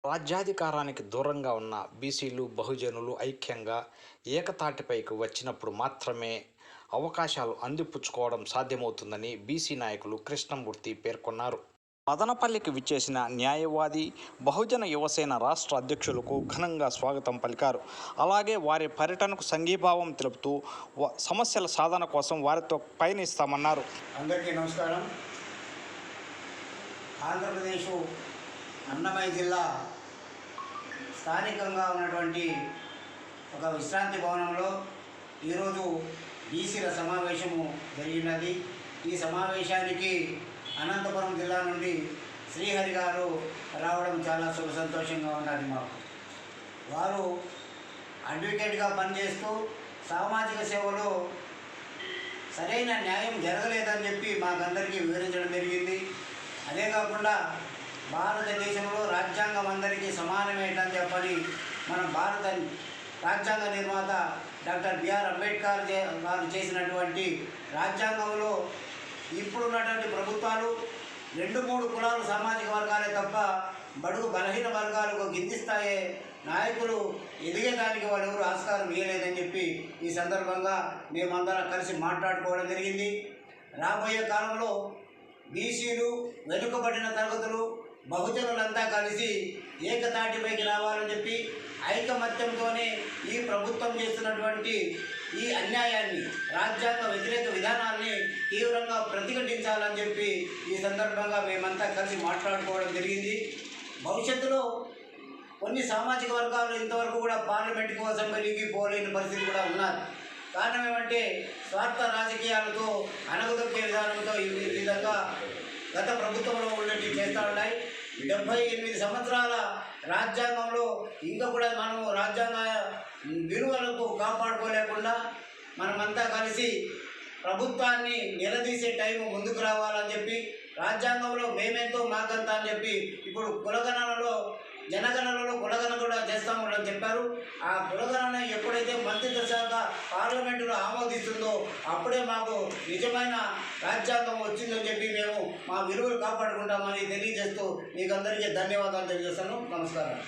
రాజ్యాధికారానికి దూరంగా ఉన్న బీసీలు బహుజనులు ఐక్యంగా ఏకతాటిపైకి వచ్చినప్పుడు మాత్రమే అవకాశాలు అందిపుచ్చుకోవడం సాధ్యమవుతుందని బీసీ నాయకులు కృష్ణమూర్తి పేర్కొన్నారు. మదనపల్లికి విచ్చేసిన న్యాయవాది బహుజన యువసేన రాష్ట్ర అధ్యక్షులకు ఘనంగా స్వాగతం పలికారు. అలాగే వారి పర్యటనకు సంఘీభావం తెలుపుతూ సమస్యల సాధన కోసం వారితో పయనిస్తామన్నారు. అందరికీ నమస్కారం. ఆంధ్రప్రదేశ్ అన్నమయ్య జిల్లా స్థానికంగా ఉన్నటువంటి ఒక విశ్రాంతి భవనంలో ఈరోజు బీసీల సమావేశము జరిగినది. ఈ సమావేశానికి అనంతపురం జిల్లా నుండి శ్రీహరి గారు రావడం చాలా శుభ సంతోషంగా ఉన్నది. మాకు వారు అడ్వకేట్గా పనిచేస్తూ సామాజిక సేవలో సరైన న్యాయం జరగలేదని చెప్పి మాకందరికీ వివరించడం జరిగింది. అదే కాకుండా భారతదేశంలో రాజ్యాంగం అందరికీ సమానమేంటని చెప్పని మన భారత రాజ్యాంగ నిర్మాత డాక్టర్ బిఆర్ అంబేద్కర్ గారు చేసినటువంటి రాజ్యాంగంలో ఇప్పుడున్నటువంటి ప్రభుత్వాలు 2-3 కులాలు సామాజిక వర్గాలే తప్ప బడుగు బలహీన వర్గాలకు గిందిస్తాయే నాయకులు ఎదిగేదానికి వాళ్ళు ఎవరు ఆస్కారం ఇవ్వలేదని చెప్పి ఈ సందర్భంగా మేమందరం కలిసి మాట్లాడుకోవడం జరిగింది. రాబోయే కాలంలో బీసీలు, వెనుకబడిన తరగతులు, బహుజనులంతా కలిసి ఏకతాటిపైకి రావాలని చెప్పి ఐకమత్యంతోనే ఈ ప్రభుత్వం చేస్తున్నటువంటి ఈ అన్యాయాన్ని, రాజ్యాంగ వ్యతిరేక విధానాన్ని తీవ్రంగా ప్రతిఘటించాలని చెప్పి ఈ సందర్భంగా మేమంతా కలిసి మాట్లాడుకోవడం జరిగింది. భవిష్యత్తులో కొన్ని సామాజిక వర్గాలు ఇంతవరకు కూడా పార్లమెంటుకు అసెంబ్లీకి పోలేని పరిస్థితి కూడా ఉన్నారు. కారణం ఏమంటే స్వార్థ రాజకీయాలతో అణగదొక్కే విధానంతో ఈ విధంగా గత ప్రభుత్వంలో ఉన్నట్టు చేస్తూ ఉన్నాయి. 78 సంవత్సరాల రాజ్యాంగంలో ఇంకా కూడా మనము రాజ్యాంగ విలువలకు కాపాడుకోలేకుండా మనమంతా కలిసి ప్రభుత్వాన్ని నిలదీసే టైం ముందుకు రావాలని చెప్పి, రాజ్యాంగంలో మేమెంతో మాకంతా అని చెప్పి ఇప్పుడు కులగణనలో జనగణనలో కులగణన కూడా చేస్తామని చెప్పారు. ఆ కులగణన ఎప్పుడైతే మంత్రిత్వ శాఖ పార్లమెంటులో ఆమోదిస్తుందో అప్పుడే మాకు నిజమైన రాజ్యాంగం వచ్చిందని చెప్పి మేము మా విలువలు కాపాడుకుంటామని తెలియజేస్తూ మీకు అందరికీ ధన్యవాదాలు తెలియజేస్తాను. నమస్కారం.